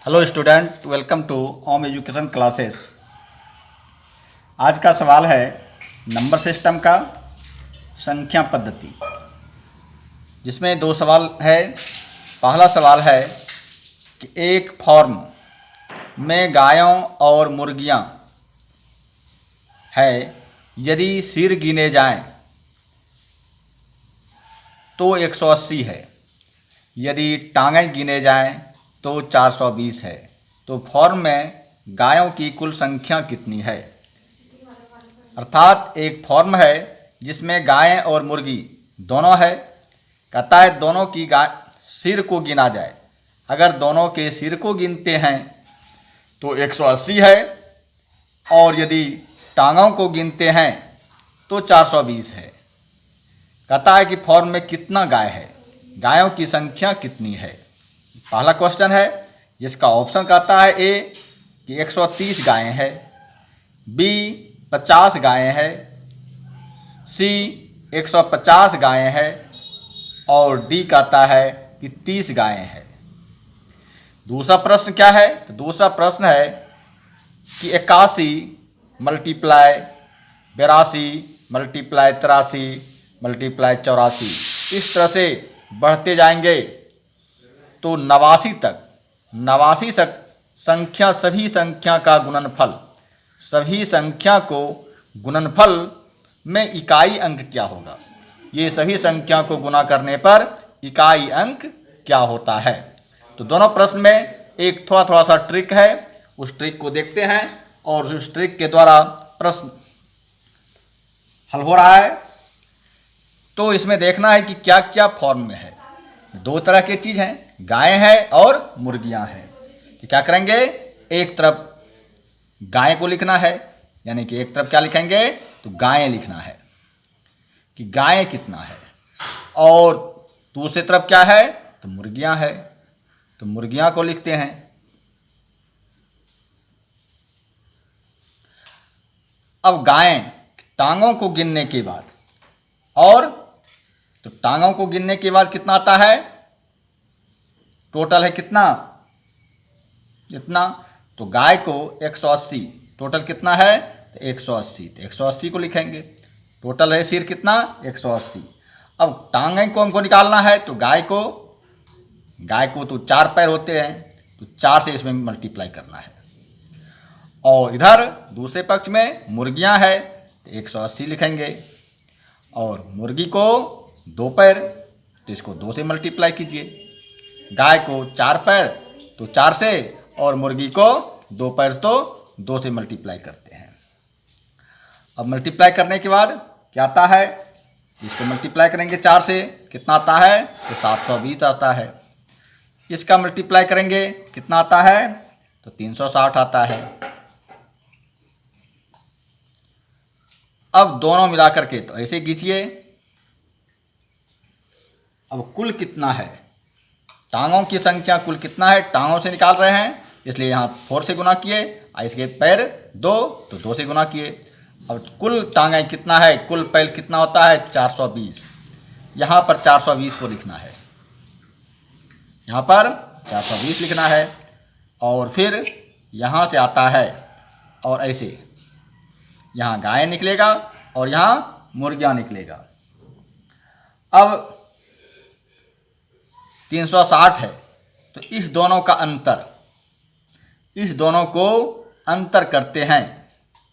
Hello student, welcome to home education classes. आज का सवाल है नंबर सिस्टम का संख्या पद्धति, जिसमें दो सवाल है। पहला सवाल है कि एक फॉर्म में गायों और मुर्गियां है, यदि सिर गिने जाएं तो 180 है, यदि टांगें गिने जाएं तो 420 है। तो फॉर्म में गायों की कुल संख्या कितनी है? अर्थात एक फॉर्म है जिसमें गायें और मुर्गी दोनों है। कहता है दोनों की सिर को गिना जाए। अगर दोनों के सिर को गिनते हैं तो 180 है, और यदि टांगों को गिनते हैं तो 420 है। कहता है कि फॉर्म में कितना गाय है, गायों की संख्या कितनी है। पहला क्वेश्चन है जिसका ऑप्शन कहता है ए कि 130 गायें हैं, बी 50 गायें हैं, सी 150 गायें हैं, और डी कहता है कि 30 गायें हैं। दूसरा प्रश्न क्या है? तो दूसरा प्रश्न है कि 81 मल्टीप्लाई 82 मल्टीप्लाई 83 मल्टीप्लाई 84, इस तरह से बढ़ते जाएंगे तो 89 तक संख्या, सभी संख्या का गुणनफल, सभी संख्या को गुणनफल में इकाई अंक क्या होगा? ये सभी संख्या को गुना करने पर इकाई अंक क्या होता है? तो दोनों प्रश्न में एक थोड़ा सा ट्रिक है, उस ट्रिक को देखते हैं और उस ट्रिक के द्वारा प्रश्न हल हो रहा है। तो इसमें देखना है कि क्या क्या फॉर्म में है। दो तरह की चीज़ हैं, गायें हैं और मुर्गियां हैं। तो क्या करेंगे, एक तरफ गाय को लिखना है, यानी कि एक तरफ क्या लिखेंगे तो गायें लिखना है कि गायें कितना है, और दूसरी तरफ क्या है तो मुर्गियां है, तो मुर्गियां को लिखते हैं। अब गायें टांगों को गिनने के बाद, और तो टांगों को गिनने के बाद कितना आता है, टोटल है कितना, तो गाय को 180, टोटल कितना है तो 180, तो 180 को लिखेंगे। टोटल है सिर कितना 180। अब टांगें को हमको निकालना है, तो गाय को तो 4 पैर होते हैं, तो 4 से इसमें मल्टीप्लाई करना है। और इधर दूसरे पक्ष में मुर्गियां है, तो 180 लिखेंगे, और मुर्गी को 2 पैर, तो इसको 2 से मल्टीप्लाई कीजिए। गाय को 4 पैर, तो 4 से, और मुर्गी को 2 पैर, तो 2 से मल्टीप्लाई करते हैं। अब मल्टीप्लाई करने के बाद क्या आता है, इसको मल्टीप्लाई करेंगे 4 से, कितना आता है तो 720 आता है। इसका मल्टीप्लाई करेंगे कितना आता है तो 360 आता है। अब दोनों मिलाकर के तो ऐसे खींचिए। अब कुल कितना है, टांगों की संख्या कुल कितना है, टांगों से निकाल रहे हैं, इसलिए यहाँ 4 से गुना किए, इसके पैर 2, तो 2 से गुना किए। अब कुल टांगें कितना है, कुल पैर कितना होता है 420। यहाँ पर 420 को लिखना है, यहाँ पर 420 लिखना है, और फिर यहाँ से आता है, और ऐसे यहाँ गाय निकलेगा और यहाँ मुर्गियाँ निकलेगा। अब 360 है, तो इस दोनों का अंतर, इस दोनों को अंतर करते हैं,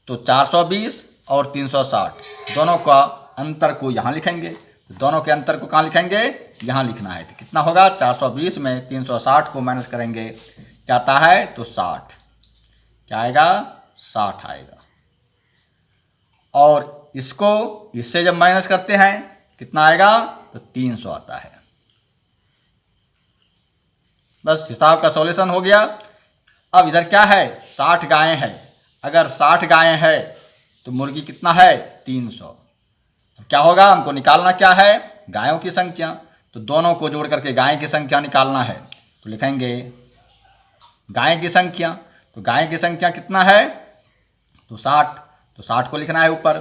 तो 420 और 360 दोनों का अंतर को यहाँ लिखेंगे। तो दोनों के अंतर को कहाँ लिखेंगे, यहाँ लिखना है। तो कितना होगा, 420 में 360 को माइनस करेंगे, क्या आता है तो 60, क्या आएगा 60 आएगा। और इसको इससे जब माइनस करते हैं कितना आएगा तो 300 आता है। बस हिसाब का सॉल्यूशन हो गया। अब इधर क्या है, 60 गायें हैं। अगर 60 गायें हैं तो मुर्गी कितना है 300। अब क्या होगा, हमको निकालना क्या है, गायों की संख्या। तो दोनों को जोड़ करके गाय की संख्या निकालना है, तो लिखेंगे गाय की संख्या। तो गाय की संख्या कितना है तो 60, तो 60 को लिखना है ऊपर,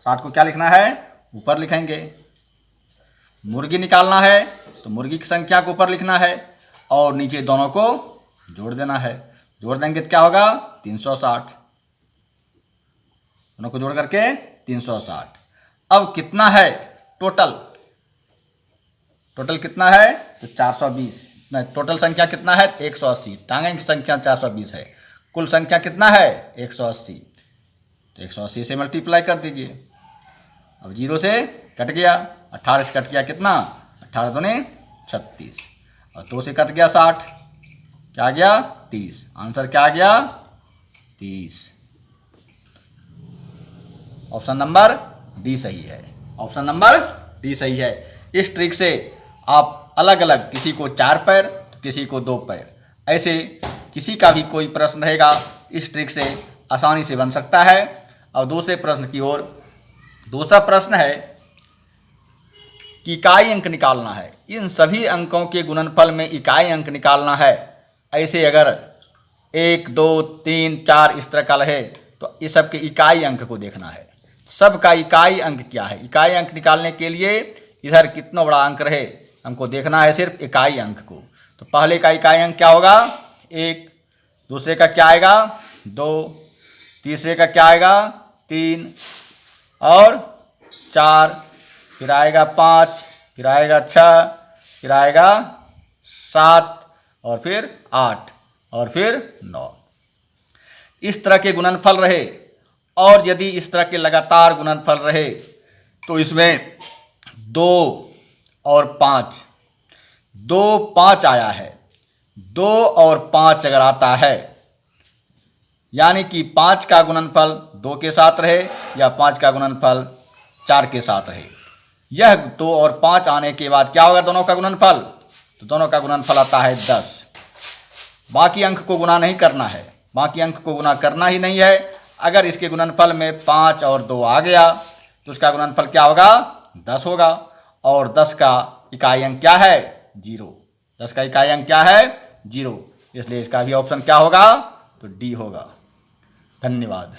60 को क्या लिखना है ऊपर लिखेंगे। मुर्गी निकालना है, तो मुर्गी की संख्या को ऊपर लिखना है, और नीचे दोनों को जोड़ देना है। जोड़ देंगे तो क्या होगा 360, दोनों को जोड़ करके 360। अब कितना है टोटल, टोटल कितना है तो 420, नहीं टोटल संख्या कितना है 180, टांगे की संख्या 420 है, कुल संख्या कितना है 180, तो 180 से मल्टीप्लाई कर दीजिए। अब 0 से कट गया, 18 से कट गया कितना 18 दूने 36, और 2 से कट गया 60, क्या आ गया 30, आंसर क्या आ गया 30। ऑप्शन नंबर डी सही है, ऑप्शन नंबर डी सही है। इस ट्रिक से आप अलग अलग, किसी को 4 पैर तो किसी को 2 पैर, ऐसे किसी का भी कोई प्रश्न रहेगा इस ट्रिक से आसानी से बन सकता है। और दूसरे प्रश्न की ओर, दूसरा प्रश्न है कि इकाई अंक निकालना है। इन सभी अंकों के गुणनफल में इकाई अंक निकालना है। ऐसे अगर 1, 2, 3, 4 इस तरह का रहे तो इस सब के इकाई अंक को देखना है। सब का इकाई अंक क्या है, इकाई अंक निकालने के लिए इधर कितना बड़ा अंक रहे हमको देखना है, सिर्फ इकाई अंक को। तो पहले का इकाई अंक क्या होगा 1, दूसरे का क्या आएगा 2, तीसरे का क्या आएगा 3 और 4, फिर आएगा 5, फिर आएगा 6, फिर आएगा 7 और फिर 8 और फिर 9। इस तरह के गुणनफल रहे, और यदि इस तरह के लगातार गुणनफल रहे तो इसमें 2 और 5, 2, 5 आया है, 2 और 5 अगर आता है यानी कि 5 का गुणनफल 2 के साथ रहे या 5 का गुणनफल 4 के साथ रहे, यह 2 और 5 आने के बाद क्या होगा दोनों का गुणनफल, तो दोनों का गुणनफल आता है 10। बाकी अंक को गुणा नहीं करना है, बाकी अंक को गुणा करना ही नहीं है। अगर इसके गुणनफल में 5 और 2 आ गया तो उसका गुणनफल क्या होगा 10 होगा, और 10 का इकाई अंक क्या है 0, 10 का इकाई अंक क्या है 0, इसलिए इसका भी ऑप्शन क्या होगा तो डी होगा। धन्यवाद।